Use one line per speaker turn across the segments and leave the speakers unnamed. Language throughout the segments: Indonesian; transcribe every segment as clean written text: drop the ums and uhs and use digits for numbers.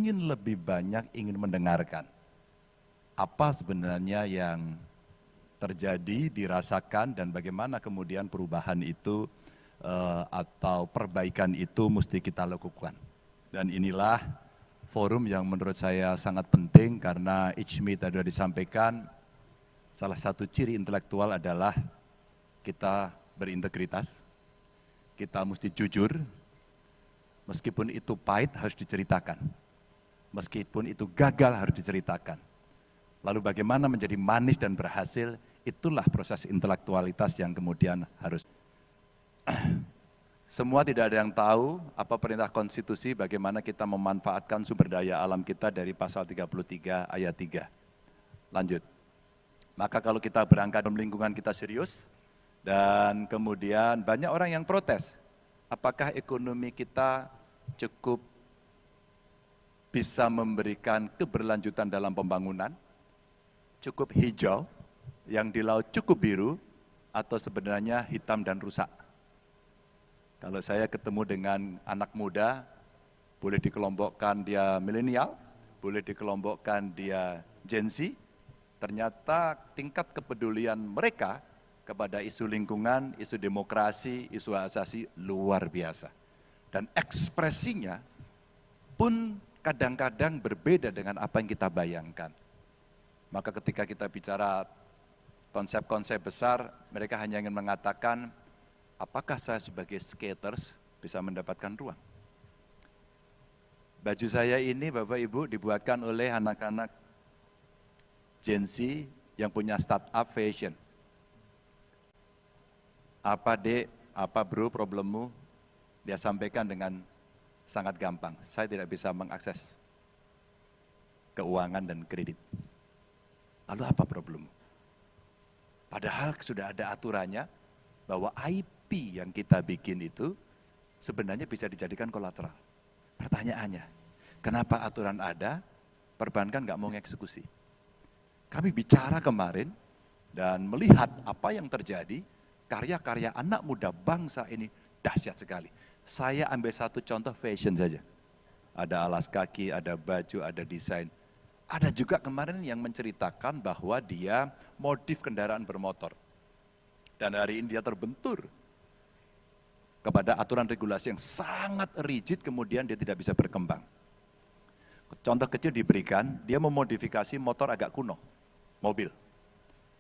ingin lebih banyak, ingin mendengarkan. Apa sebenarnya yang terjadi, dirasakan, dan bagaimana kemudian perubahan itu atau perbaikan itu mesti kita lakukan. Dan inilah forum yang menurut saya sangat penting karena Ijmi tadi sudah disampaikan, salah satu ciri intelektual adalah kita berintegritas, kita mesti jujur, meskipun itu pahit harus diceritakan, meskipun itu gagal harus diceritakan. Lalu bagaimana menjadi manis dan berhasil, itulah proses intelektualitas yang kemudian harus. Semua tidak ada yang tahu apa perintah konstitusi bagaimana kita memanfaatkan sumber daya alam kita dari pasal 33 ayat 3. Lanjut. Maka kalau kita berangkat dalam lingkungan kita serius, dan kemudian banyak orang yang protes, apakah ekonomi kita cukup bisa memberikan keberlanjutan dalam pembangunan, cukup hijau, yang di laut cukup biru, atau sebenarnya hitam dan rusak. Kalau saya ketemu dengan anak muda, boleh dikelompokkan dia milenial, boleh dikelompokkan dia Gen Z, ternyata tingkat kepedulian mereka kepada isu lingkungan, isu demokrasi, isu hak asasi luar biasa. Dan ekspresinya pun kadang-kadang berbeda dengan apa yang kita bayangkan. Maka ketika kita bicara konsep-konsep besar, mereka hanya ingin mengatakan, apakah saya sebagai skaters bisa mendapatkan ruang? Baju saya ini Bapak Ibu dibuatkan oleh anak-anak Gen Z yang punya startup fashion. Apa dek, apa bro problemmu? Dia sampaikan dengan sangat gampang. Saya tidak bisa mengakses keuangan dan kredit. Lalu apa problemmu? Padahal sudah ada aturannya bahwa IP yang kita bikin itu sebenarnya bisa dijadikan kolateral. Pertanyaannya, kenapa aturan ada, perbankan nggak mau mengeksekusi? Kami bicara kemarin dan melihat apa yang terjadi, karya-karya anak muda bangsa ini dahsyat sekali. Saya ambil satu contoh fashion saja. Ada alas kaki, ada baju, ada desain. Ada juga kemarin yang menceritakan bahwa dia modif kendaraan bermotor. Dan hari ini dia terbentur kepada aturan regulasi yang sangat rigid, kemudian dia tidak bisa berkembang. Contoh kecil diberikan, dia memodifikasi motor agak kuno, mobil.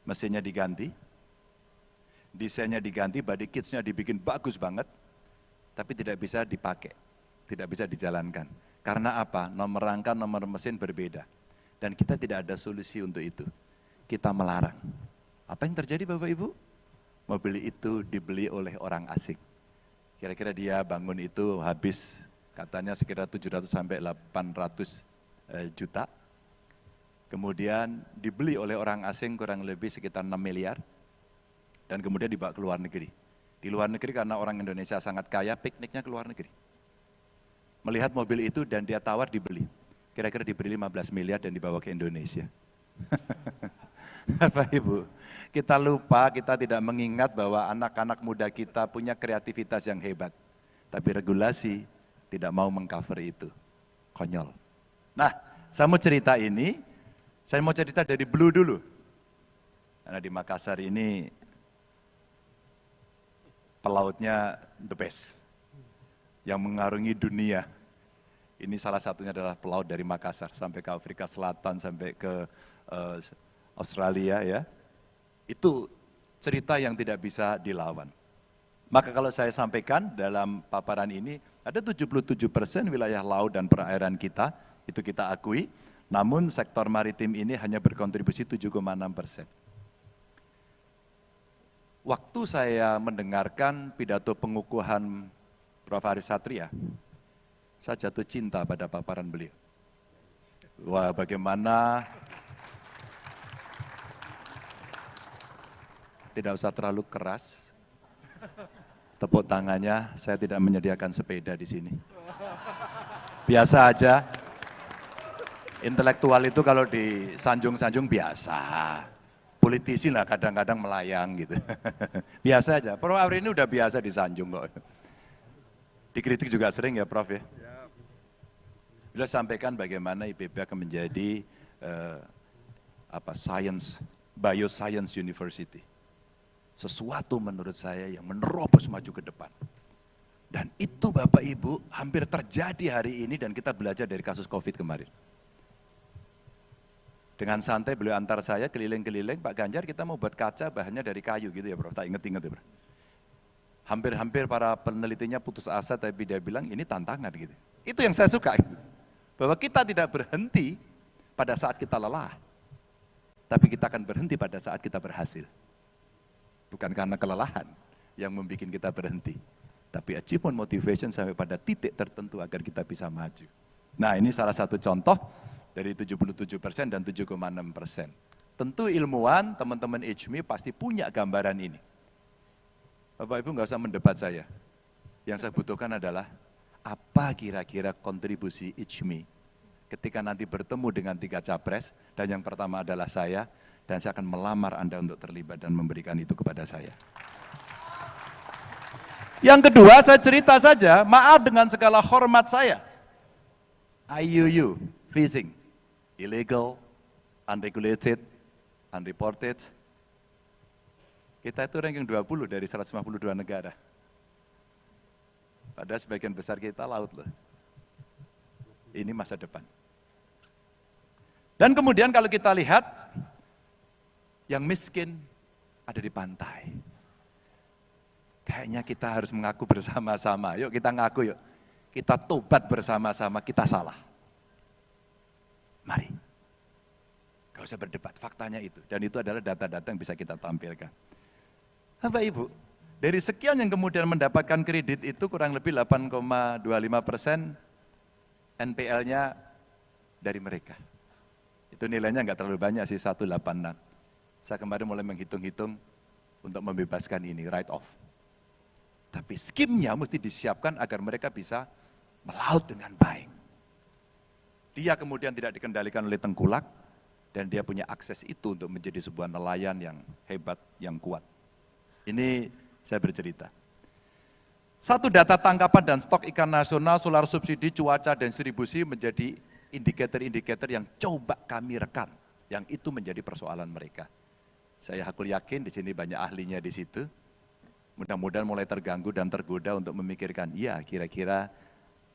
Mesinnya diganti, desainnya diganti, body kitsnya dibikin bagus banget, tapi tidak bisa dipakai, tidak bisa dijalankan. Karena apa? Nomor rangka, nomor mesin berbeda. Dan kita tidak ada solusi untuk itu. Kita melarang. Apa yang terjadi Bapak Ibu? Mobil itu dibeli oleh orang asing. Kira-kira dia bangun itu habis katanya sekitar 700 sampai 800 juta. Kemudian dibeli oleh orang asing kurang lebih sekitar 6 miliar. Dan kemudian dibawa ke luar negeri. Di luar negeri karena orang Indonesia sangat kaya, pikniknya ke luar negeri. Melihat mobil itu dan dia tawar dibeli. Kira-kira diberi 15 miliar dan dibawa ke Indonesia. Bapak Ibu, kita lupa, kita tidak mengingat bahwa anak-anak muda kita punya kreativitas yang hebat. Tapi regulasi tidak mau mengcover itu. Konyol. Nah, saya mau cerita ini, saya mau cerita dari Blue dulu. Karena di Makassar ini pelautnya the best. Yang mengarungi dunia. Ini salah satunya adalah pelaut dari Makassar sampai ke Afrika Selatan, sampai ke Australia ya. Itu cerita yang tidak bisa dilawan. Maka kalau saya sampaikan dalam paparan ini, ada 77% wilayah laut dan perairan kita, itu kita akui, namun sektor maritim ini hanya berkontribusi 7,6%. Waktu saya mendengarkan pidato pengukuhan Prof. Haris Satria, saya jatuh cinta pada paparan beliau. Wah, bagaimana tidak usah terlalu keras. Tepuk tangannya, saya tidak menyediakan sepeda di sini. Biasa aja. Intelektual itu kalau disanjung-sanjung biasa. Politisi lah kadang-kadang melayang gitu. Biasa aja. Prof. Ari ini udah biasa disanjung kok. Dikritik juga sering ya Prof ya. Beliau sampaikan bagaimana IPB akan menjadi bioscience university. Sesuatu menurut saya yang menerobos maju ke depan. Dan itu Bapak Ibu hampir terjadi hari ini dan kita belajar dari kasus COVID kemarin. Dengan santai beliau antar saya keliling-keliling, Pak Ganjar kita mau buat kaca bahannya dari kayu gitu ya Prof, tak inget-inget ya Prof. Hampir-hampir para penelitinya putus asa tapi dia bilang ini tantangan gitu. Itu yang saya suka gitu. Bahwa kita tidak berhenti pada saat kita lelah, tapi kita akan berhenti pada saat kita berhasil. Bukan karena kelelahan yang membuat kita berhenti. Tapi achievement motivation sampai pada titik tertentu agar kita bisa maju. Nah ini salah satu contoh dari 77% dan 7,6%. Tentu ilmuwan, teman-teman HMI pasti punya gambaran ini. Bapak Ibu nggak usah mendebat saya. Yang saya butuhkan adalah apa kira-kira kontribusi HMI ketika nanti bertemu dengan 3 capres dan yang pertama adalah saya dan saya akan melamar Anda untuk terlibat dan memberikan itu kepada saya. Yang kedua, saya cerita saja, maaf dengan segala hormat saya. IUU, fishing, illegal, unregulated, unreported. Kita itu ranking 20 dari 152 negara. Padahal sebagian besar kita laut loh. Ini masa depan. Dan kemudian kalau kita lihat, yang miskin ada di pantai. Kayaknya kita harus mengaku bersama-sama. Yuk kita ngaku yuk. Kita tobat bersama-sama, kita salah. Mari. Gak usah berdebat, faktanya itu. Dan itu adalah data-data yang bisa kita tampilkan. Bapak Ibu, dari sekian yang kemudian mendapatkan kredit itu kurang lebih 8,25% NPL-nya dari mereka. Itu nilainya nggak terlalu banyak sih, 186. Saya kemarin mulai menghitung-hitung untuk membebaskan ini, write off. Tapi skimnya mesti disiapkan agar mereka bisa melaut dengan baik. Dia kemudian tidak dikendalikan oleh tengkulak, dan dia punya akses itu untuk menjadi sebuah nelayan yang hebat, yang kuat. Ini saya bercerita. Satu data tangkapan dan stok ikan nasional, solar subsidi, cuaca, dan distribusi menjadi indikator-indikator yang coba kami rekam, yang itu menjadi persoalan mereka. Saya hakul yakin di sini banyak ahlinya di situ. Mudah-mudahan mulai terganggu dan tergoda untuk memikirkan, ya kira-kira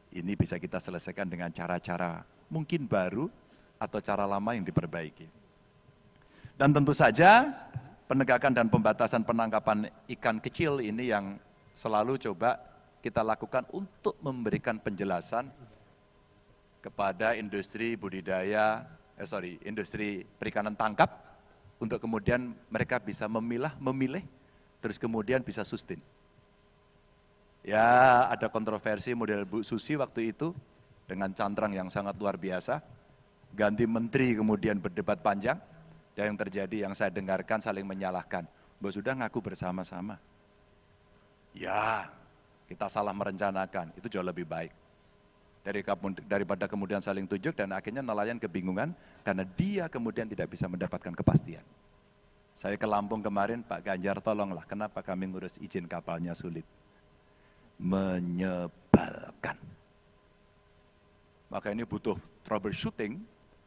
ini bisa kita selesaikan dengan cara-cara mungkin baru atau cara lama yang diperbaiki. Dan tentu saja penegakan dan pembatasan penangkapan ikan kecil ini yang selalu coba kita lakukan untuk memberikan penjelasan kepada industri industri perikanan tangkap untuk kemudian mereka bisa memilih, terus kemudian bisa sustain. Ya ada kontroversi model Bu Susi waktu itu dengan cantrang yang sangat luar biasa, ganti menteri kemudian berdebat panjang, dan yang terjadi yang saya dengarkan saling menyalahkan. Mbak sudah ngaku bersama-sama. Ya kita salah merencanakan, itu jauh lebih baik. Daripada kemudian saling tunjuk dan akhirnya nelayan kebingungan karena dia kemudian tidak bisa mendapatkan kepastian. Saya ke Lampung kemarin, Pak Ganjar tolonglah, kenapa kami ngurus izin kapalnya sulit? Menyebalkan. Maka ini butuh troubleshooting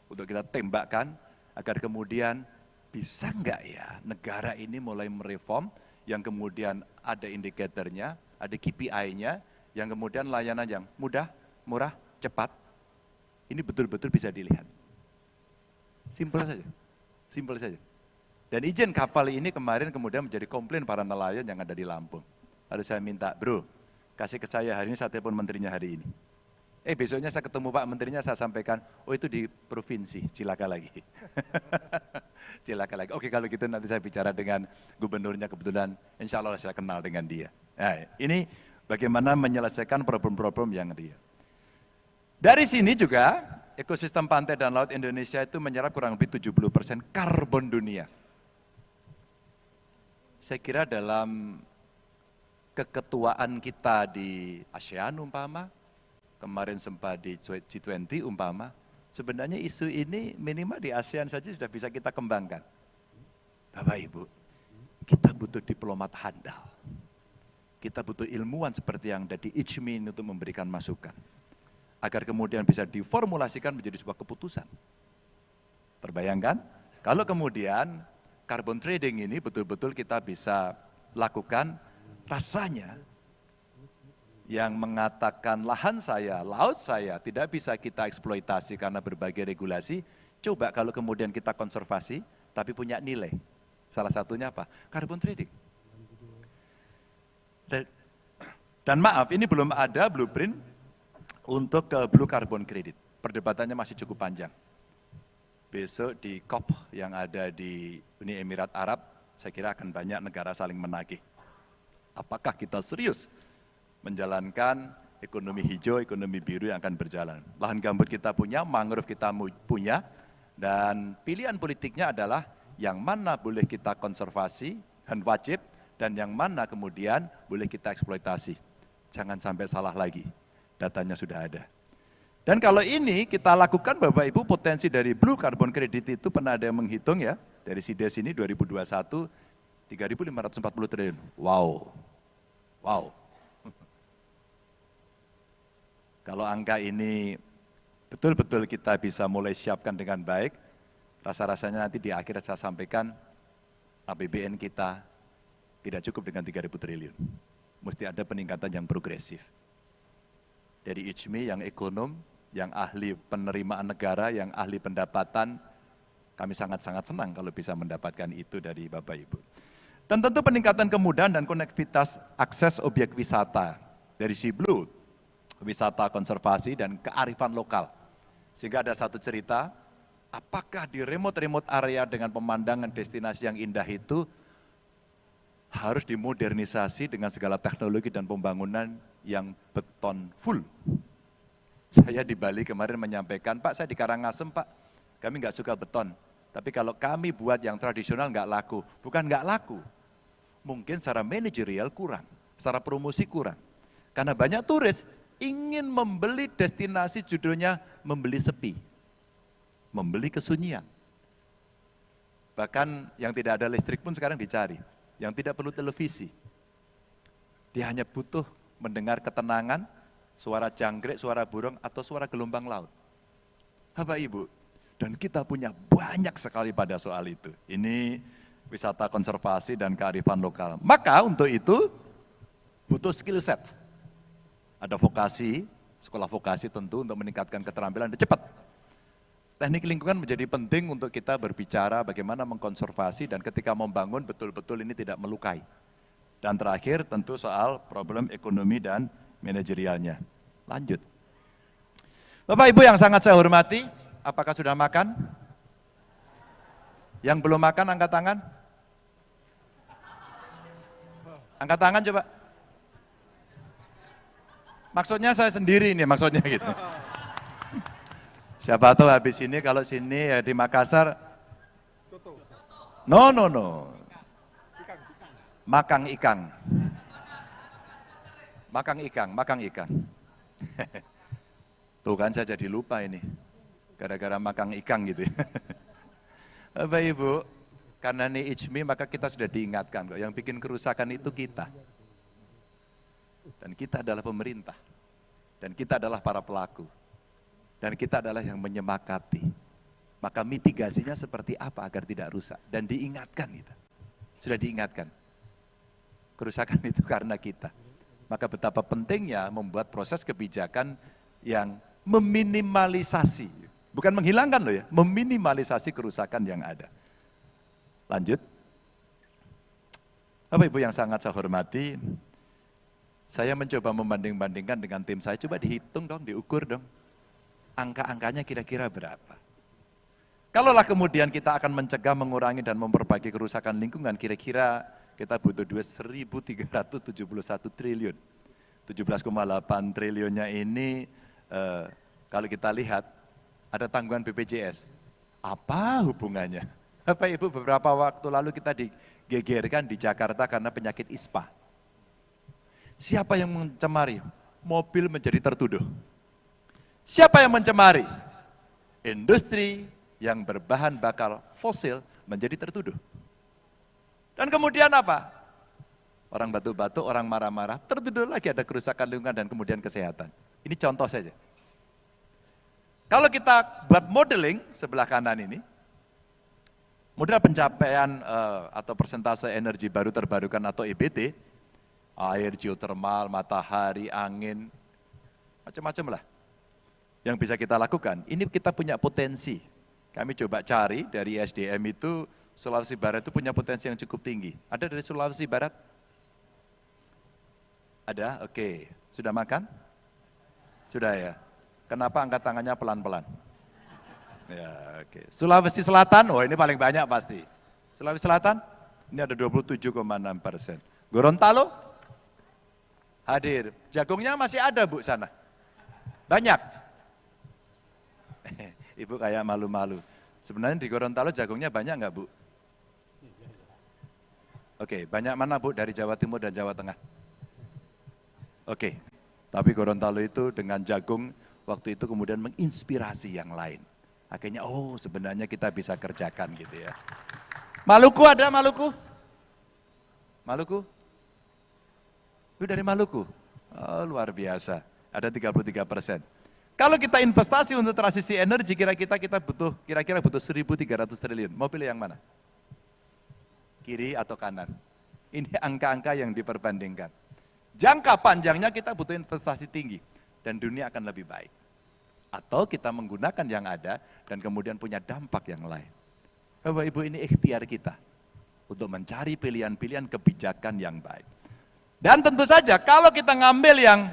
untuk kita tembakkan agar kemudian bisa enggak ya negara ini mulai mereform yang kemudian ada indikatornya, ada KPI-nya, yang kemudian layanan yang mudah, murah, cepat, ini betul-betul bisa dilihat. Simpel saja. Dan izin kapal ini kemarin kemudian menjadi komplain para nelayan yang ada di Lampung. Lalu saya minta, bro, kasih ke saya hari ini, saya telepon menterinya hari ini. Besoknya saya ketemu Pak Menterinya, saya sampaikan, oh itu di provinsi, cilaka lagi. Cilaka lagi. Oke kalau gitu nanti saya bicara dengan gubernurnya, kebetulan insya Allah saya kenal dengan dia. Nah, ini bagaimana menyelesaikan problem-problem yang real. Dari sini juga, ekosistem pantai dan laut Indonesia itu menyerap kurang lebih 70% karbon dunia. Saya kira dalam keketuaan kita di ASEAN umpama, kemarin sempat di G20 umpama, sebenarnya isu ini minimal di ASEAN saja sudah bisa kita kembangkan. Bapak Ibu, kita butuh diplomat handal. Kita butuh ilmuwan seperti yang ada di ICMI untuk memberikan masukan. agar kemudian bisa diformulasikan menjadi sebuah keputusan. Terbayangkan, kalau kemudian carbon trading ini betul-betul kita bisa lakukan, rasanya yang mengatakan lahan saya, laut saya tidak bisa kita eksploitasi karena berbagai regulasi, coba kalau kemudian kita konservasi, tapi punya nilai. Salah satunya apa? Carbon trading. Dan maaf, ini belum ada blueprint untuk blue carbon credit. Perdebatannya masih cukup panjang. Besok di COP yang ada di Uni Emirat Arab, saya kira akan banyak negara saling menagih. Apakah kita serius menjalankan ekonomi hijau, ekonomi biru yang akan berjalan? Lahan gambut kita punya, mangrove kita punya, dan pilihan politiknya adalah yang mana boleh kita konservasi, dan wajib, dan yang mana kemudian boleh kita eksploitasi. Jangan sampai salah lagi, datanya sudah ada. Dan kalau ini kita lakukan Bapak Ibu, potensi dari blue carbon credit itu pernah ada yang menghitung ya, dari SIDES ini 2021, 3.540 triliun. Wow, wow. Kalau angka ini betul-betul kita bisa mulai siapkan dengan baik, rasa-rasanya nanti di akhir saya sampaikan, APBN kita tidak cukup dengan 3.000 triliun. Mesti ada peningkatan yang progresif. Dari ICMI yang ekonom, yang ahli penerimaan negara, yang ahli pendapatan, kami sangat-sangat senang kalau bisa mendapatkan itu dari Bapak Ibu. Dan tentu peningkatan kemudahan dan konektivitas akses objek wisata dari si Blue, wisata konservasi dan kearifan lokal. Sehingga ada satu cerita, apakah di remote area dengan pemandangan destinasi yang indah itu harus dimodernisasi dengan segala teknologi dan pembangunan yang beton full. Saya di Bali kemarin menyampaikan, Pak saya di Karangasem Pak, kami nggak suka beton. Tapi kalau kami buat yang tradisional nggak laku. Bukan nggak laku, mungkin secara manajerial kurang, secara promosi kurang. Karena banyak turis ingin membeli destinasi judulnya membeli sepi, membeli kesunyian. Bahkan yang tidak ada listrik pun sekarang dicari, yang tidak perlu televisi. Dia hanya butuh mendengar ketenangan, suara jangkrik, suara burung, atau suara gelombang laut. Bapak Ibu, dan kita punya banyak sekali pada soal itu. Ini wisata konservasi dan kearifan lokal. Maka untuk itu butuh skill set. Ada vokasi, sekolah vokasi tentu untuk meningkatkan keterampilan dan cepat. Teknik lingkungan menjadi penting untuk kita berbicara bagaimana mengkonservasi dan ketika membangun betul-betul ini tidak melukai. Dan terakhir tentu soal problem ekonomi dan manajerialnya. Lanjut. Bapak Ibu yang sangat saya hormati, apakah sudah makan? Yang belum makan angkat tangan. Angkat tangan coba. Maksudnya saya sendiri ini maksudnya gitu. Siapa tahu habis ini kalau sini ya di Makassar. No. Makang ikang. Makang ikang. Tuh kan saya jadi lupa ini. Gara-gara makang ikang gitu ya. Bapak Ibu, karena ini ICMI maka kita sudah diingatkan kok. Yang bikin kerusakan itu kita. Dan kita adalah pemerintah. Dan kita adalah para pelaku. Dan kita adalah yang menyemakati. Maka mitigasinya seperti apa agar tidak rusak. Dan diingatkan kita. Sudah diingatkan. Kerusakan itu karena kita. Maka betapa pentingnya membuat proses kebijakan yang meminimalisasi. Bukan menghilangkan loh ya, meminimalisasi kerusakan yang ada. Lanjut. Bapak Ibu yang sangat saya hormati, saya mencoba membanding-bandingkan dengan tim saya, coba dihitung dong, diukur dong. Angka-angkanya kira-kira berapa? Kalaulah kemudian kita akan mencegah, mengurangi dan memperbaiki kerusakan lingkungan, kira-kira kita butuh duit 1.371 triliun. 17,8 triliunnya ini kalau kita lihat ada tanggungan BPJS. Apa hubungannya? Bapak Ibu, beberapa waktu lalu kita digegerkan di Jakarta karena penyakit ISPA. Siapa yang mencemari? Mobil menjadi tertuduh. Siapa yang mencemari? Industri yang berbahan bakar fosil menjadi tertuduh. Dan kemudian apa? Orang batuk-batuk, orang marah-marah, tertuduh lagi ada kerusakan lingkungan dan kemudian kesehatan. Ini contoh saja. Kalau kita buat modeling sebelah kanan ini, model pencapaian atau persentase energi baru terbarukan atau EBT, air, geothermal, matahari, angin, macam-macam lah yang bisa kita lakukan. Ini kita punya potensi. Kami coba cari dari SDM itu, Sulawesi Barat itu punya potensi yang cukup tinggi. Ada dari Sulawesi Barat? Ada? Oke. Sudah makan? Sudah ya? Kenapa angkat tangannya pelan-pelan? Ya, oke. Sulawesi Selatan, oh ini paling banyak pasti. Sulawesi Selatan, ini ada 27,6%. Gorontalo, hadir. Jagungnya masih ada Bu sana? Banyak. Ibu kayak malu-malu. Sebenarnya di Gorontalo jagungnya banyak nggak Bu? Oke, banyak mana Bu dari Jawa Timur dan Jawa Tengah? Oke, tapi Gorontalo itu dengan jagung waktu itu kemudian menginspirasi yang lain. Akhirnya, oh sebenarnya kita bisa kerjakan gitu ya. Maluku ada Maluku? Maluku? Itu dari Maluku? Oh luar biasa, ada 33%. Kalau kita investasi untuk transisi energi, kira-kira butuh 1.300 triliun. Mau pilih yang mana? Kiri atau kanan? Ini angka-angka yang diperbandingkan. Jangka panjangnya kita butuh investasi tinggi dan dunia akan lebih baik. Atau kita menggunakan yang ada dan kemudian punya dampak yang lain. Bapak Ibu, ini ikhtiar kita untuk mencari pilihan-pilihan kebijakan yang baik. Dan tentu saja kalau kita ngambil yang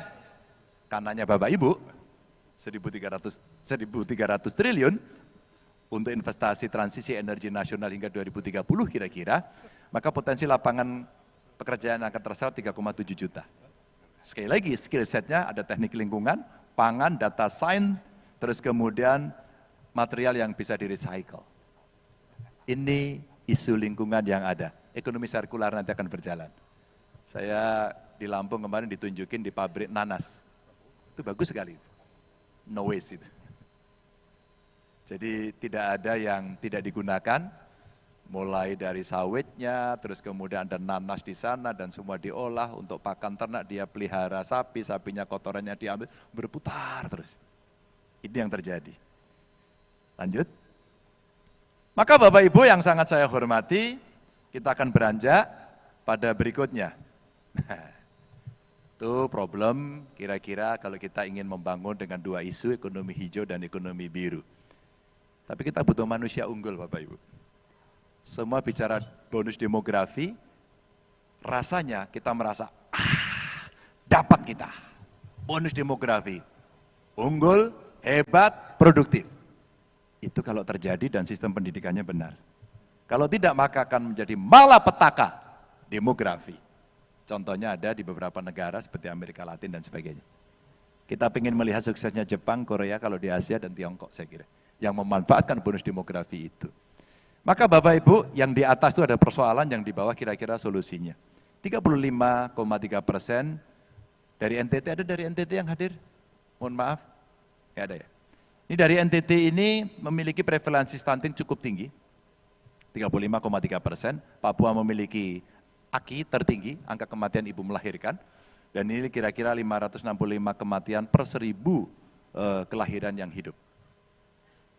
kanannya Bapak Ibu, 1.300 triliun untuk investasi transisi energi nasional hingga 2030 kira-kira, maka potensi lapangan pekerjaan akan terserap 3,7 juta. Sekali lagi, skill setnya ada teknik lingkungan, pangan, data science, terus kemudian material yang bisa di-recycle. Ini isu lingkungan yang ada, ekonomi sirkular nanti akan berjalan. Saya di Lampung kemarin ditunjukin di pabrik nanas, itu bagus sekali. No waste itu. Jadi tidak ada yang tidak digunakan, mulai dari sawitnya, terus kemudian ada nanas di sana dan semua diolah untuk pakan ternak, dia pelihara sapi, sapinya kotorannya diambil, berputar terus. Ini yang terjadi. Lanjut. Maka Bapak Ibu yang sangat saya hormati, kita akan beranjak pada berikutnya. Itu problem kira-kira kalau kita ingin membangun dengan dua isu, ekonomi hijau dan ekonomi biru. Tapi kita butuh manusia unggul Bapak Ibu. Semua bicara bonus demografi, rasanya kita merasa, dapat kita. Bonus demografi, unggul, hebat, produktif. Itu kalau terjadi dan sistem pendidikannya benar. Kalau tidak maka akan menjadi malapetaka demografi. Contohnya ada di beberapa negara seperti Amerika Latin dan sebagainya. Kita ingin melihat suksesnya Jepang, Korea, kalau di Asia dan Tiongkok saya kira. Yang memanfaatkan bonus demografi itu. Maka Bapak Ibu, yang di atas itu ada persoalan, yang di bawah kira-kira solusinya. 35,3% dari NTT, ada dari NTT yang hadir? Mohon maaf, nggak ada ya. Ini dari NTT ini memiliki prevalensi stunting cukup tinggi, 35,3%. Papua memiliki AKI tertinggi, angka kematian ibu melahirkan, dan ini kira-kira 565 kematian per 1.000 kelahiran yang hidup.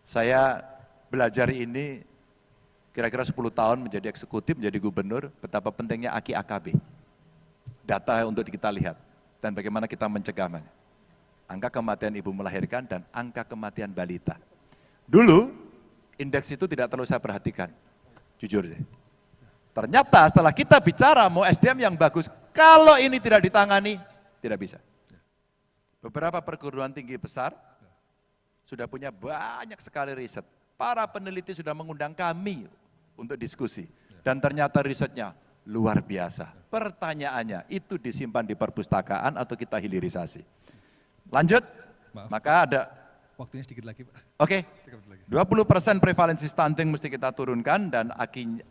Saya belajar ini kira-kira 10 tahun menjadi eksekutif, menjadi gubernur, betapa pentingnya AKI AKB. Data untuk kita lihat, dan bagaimana kita mencegahnya. Angka kematian ibu melahirkan dan angka kematian balita. Dulu, indeks itu tidak terlalu saya perhatikan, jujur sih. Ternyata setelah kita bicara mau SDM yang bagus, kalau ini tidak ditangani, tidak bisa. Beberapa perguruan tinggi besar sudah punya banyak sekali riset. Para peneliti sudah mengundang kami untuk diskusi. Dan ternyata risetnya luar biasa. Pertanyaannya, itu disimpan di perpustakaan atau kita hilirisasi? Lanjut, maaf, maka ada
waktunya sedikit lagi Pak.
Oke, 20% prevalensi stunting mesti kita turunkan dan AKI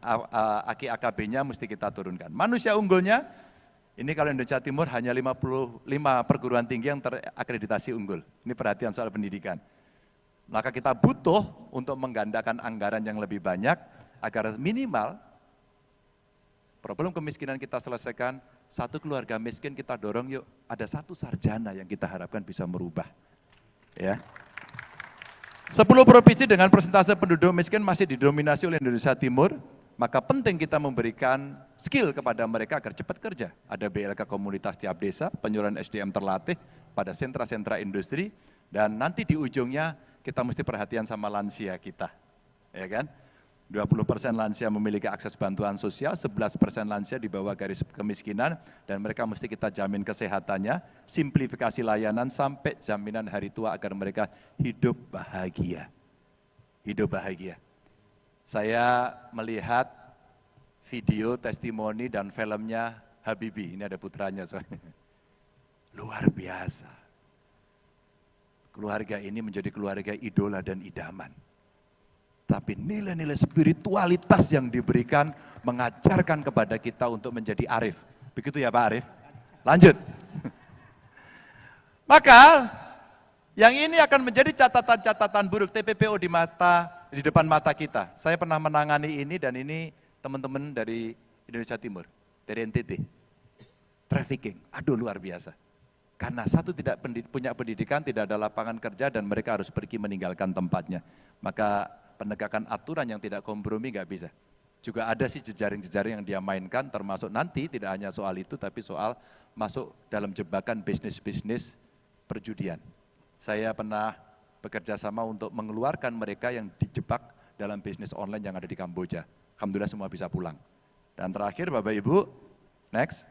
AKB-nya mesti kita turunkan. Manusia unggulnya, ini kalau Indonesia Timur hanya 55 perguruan tinggi yang terakreditasi unggul. Ini perhatian soal pendidikan. Maka kita butuh untuk menggandakan anggaran yang lebih banyak agar minimal problem kemiskinan kita selesaikan. Satu keluarga miskin kita dorong yuk, ada satu sarjana yang kita harapkan bisa merubah. Ya. 10 provinsi dengan persentase penduduk miskin masih didominasi oleh Indonesia Timur, maka penting kita memberikan skill kepada mereka agar cepat kerja. Ada BLK komunitas tiap desa, penyuluhan SDM terlatih pada sentra-sentra industri, dan nanti di ujungnya kita mesti perhatian sama lansia kita, ya kan? 20% lansia memiliki akses bantuan sosial, 11% lansia di bawah garis kemiskinan, dan mereka mesti kita jamin kesehatannya, simplifikasi layanan sampai jaminan hari tua agar mereka hidup bahagia. Hidup bahagia. Saya melihat video, testimoni, dan filmnya Habibie, ini ada putranya soalnya. Luar biasa. Keluarga ini menjadi keluarga idola dan idaman. Tapi nilai-nilai spiritualitas yang diberikan mengajarkan kepada kita untuk menjadi arif. Begitu ya Pak Arif? Lanjut. Maka yang ini akan menjadi catatan-catatan buruk TPPO di depan mata kita. Saya pernah menangani ini dan ini teman-teman dari Indonesia Timur, dari NTT. Trafficking, aduh luar biasa. Karena satu tidak punya pendidikan, tidak ada lapangan kerja dan mereka harus pergi meninggalkan tempatnya. Maka penegakan aturan yang tidak kompromi nggak bisa. Juga ada sih jejaring-jejaring yang dia mainkan, termasuk nanti tidak hanya soal itu, tapi soal masuk dalam jebakan bisnis-bisnis perjudian. Saya pernah bekerja sama untuk mengeluarkan mereka yang dijebak dalam bisnis online yang ada di Kamboja. Alhamdulillah semua bisa pulang. Dan terakhir Bapak Ibu, next,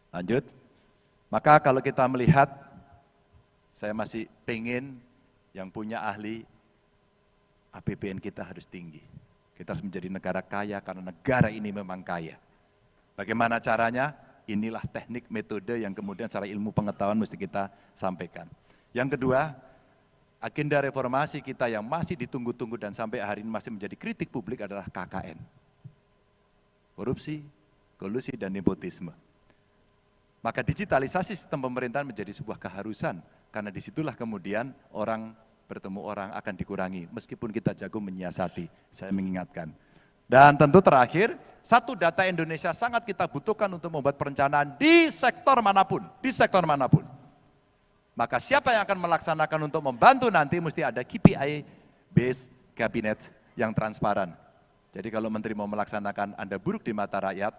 lanjut. Maka kalau kita melihat, saya masih pengen yang punya ahli, APBN kita harus tinggi. Kita harus menjadi negara kaya karena negara ini memang kaya. Bagaimana caranya? Inilah teknik metode yang kemudian secara ilmu pengetahuan mesti kita sampaikan. Yang kedua, agenda reformasi kita yang masih ditunggu-tunggu dan sampai hari ini masih menjadi kritik publik adalah KKN. Korupsi, kolusi, dan nepotisme. Maka digitalisasi sistem pemerintahan menjadi sebuah keharusan, karena disitulah kemudian orang bertemu orang akan dikurangi, meskipun kita jago menyiasati, saya mengingatkan. Dan tentu terakhir, satu data Indonesia sangat kita butuhkan untuk membuat perencanaan di sektor manapun, Maka siapa yang akan melaksanakan untuk membantu nanti mesti ada KPI based kabinet yang transparan. Jadi kalau menteri mau melaksanakan Anda buruk di mata rakyat,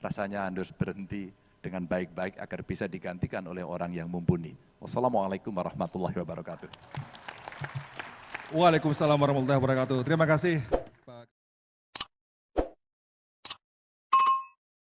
rasanya Anda harus berhenti dengan baik-baik agar bisa digantikan oleh orang yang mumpuni. Wassalamualaikum warahmatullahi wabarakatuh.
Waalaikumsalam warahmatullahi wabarakatuh. Terima kasih.